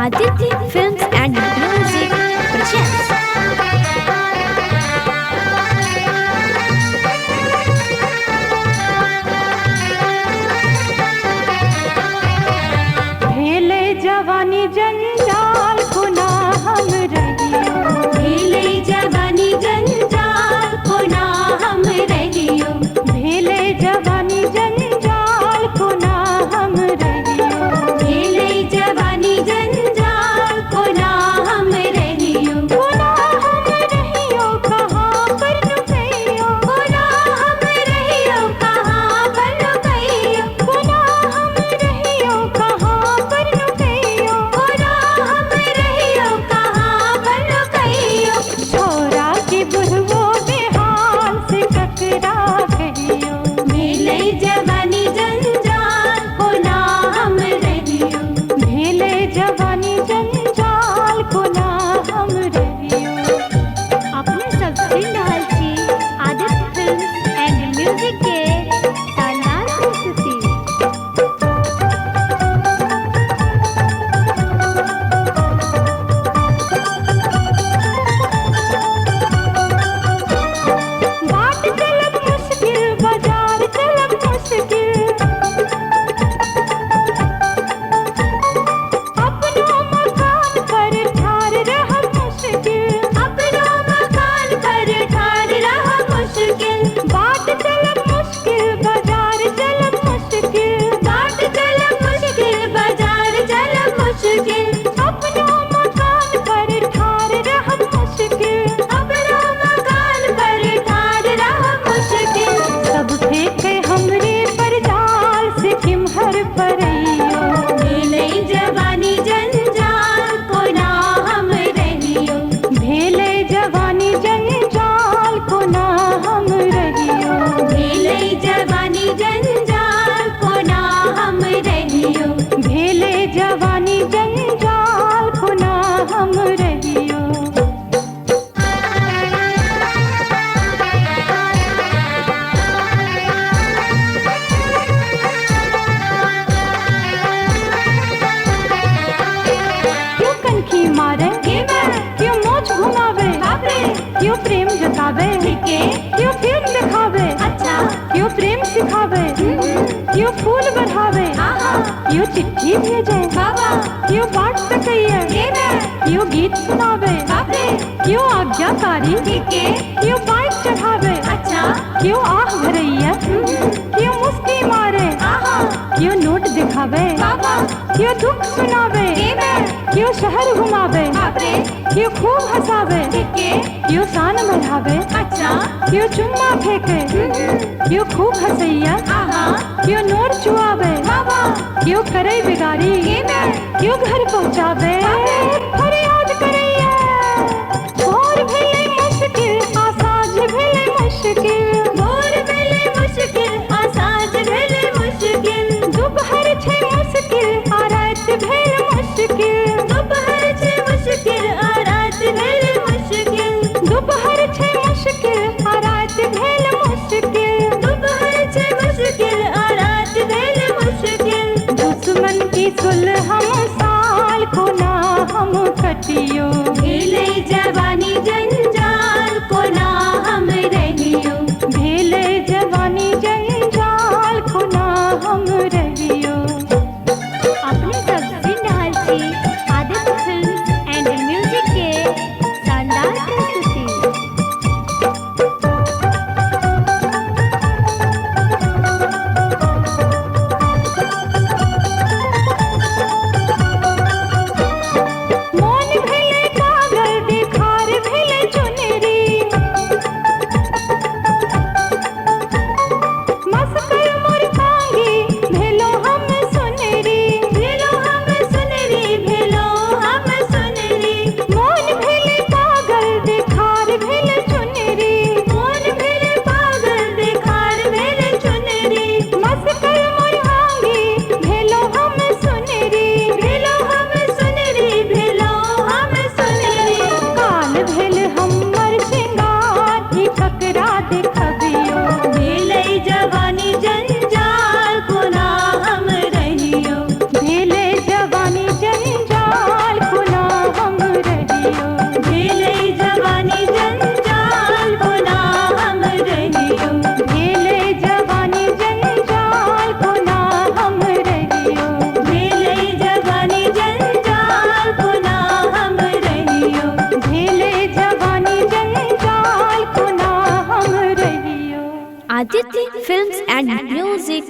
Aditya Films and Music presents भेले जवानी जंजाल खुना हम रहियो, भेले जवानी जंजाल खुना हम रहियो, भेले जवानी जंजाल खुना हम रहियो, भेले जवानी जंजाल खुना हम रहियो, खुना हम रहियो कहाँ पर नुकइयो, खुना हम रहियो कहाँ पर नुकइयो, खुना हम रहियो कहाँ पर नुकइयो, खुना हम रहियो कहाँ पर नुकइयो, छोरा की बुढ़वो बेहाल से ककरा कहियो, भेले जवानी जंजाल खुना हम रहियो, भेले जवानी जंजाल खुना हम रहियो। अपने सबसे डाल छी आदित्य फिल्म एंड म्यूजिक के शानदार प्रस्तुति। बाट चलब मुश्किल, बाजार चलब मुश्किल, अपनो मकान पर ठार रहब मुश्किल, अपनो मकान पर ठार रह मुश्किल, बाट चलब मुश्किल, बाजार चलब मुश्किल, बाट चलब मुश्किल, बाजार चलब मुश्किल, अपनो मकान पर ठार रहब मुश्किल, अपनो मकान पर ठार रह मुश्किल, सब फेंके हमरे पर जाल से किमहर परइयो, भेले जवानी जंजाल कोना हम रहियो, भेले जवानी जंजाल कोना हम रहियो, भेले जवानी जंजाल कोना हम रहियो, भेले जवानी जंजाल कोना हम रहियो। क्यों कनखी मारे, क्यों मोछ घुमावे, क्यों प्रेम जतावे, क्यों फिल्म दिखावे, अच्छा क्यों प्रेम सिखावे, क्यों फूल बढ़ावे, क्यों चिट्ठी भेजे, बाबा क्यों बाट सकैया, क्यों गीत सुनावे, क्यों आज्ञाकारी, क्यों बाइक चढ़ावे, अच्छा क्यों आह भरैया, क्यों मुस्की मारे, क्यों नोट दिखावे, बाबा क्यों दुख सुनावे, क्यों शहर घुमावे, क्यों खूब हंसावे, क्यों शान बढ़ावे, अच्छा क्यों चुम्मा फेंके, क्यों खूब हंसैया, क्यों नोर चुआवे, क्यों करे बिगाड़ी, क्यों घर पहुँचावे, फरियाद करैया, और भेले मुश्किल, आसाज भेले मुश्किल, भोर भेले मुश्किल, आसाज भेले मुश्किल, दोपहर छे मुश्किल, आ रात भेल मुश्किल, दोपहर छे मुश्किल, आ रात भेले मुश्किल, दोपहर छे मुश्किल, आ रात भेल मुश्किल, दोपहर छे मुश्किल, आ रात भेले मुश्किल, दुश्मन की सुलह हम साल को ना हम कटियो, भेले जवानी जंजाल कोना हम रहियो, भेले जवानी जंजाल को ना हम रहियो। अपने सबसे डाल छी आदित्य फिल्म एंड म्यूजिक के शानदार प्रस्तुति। Aditya Films and Music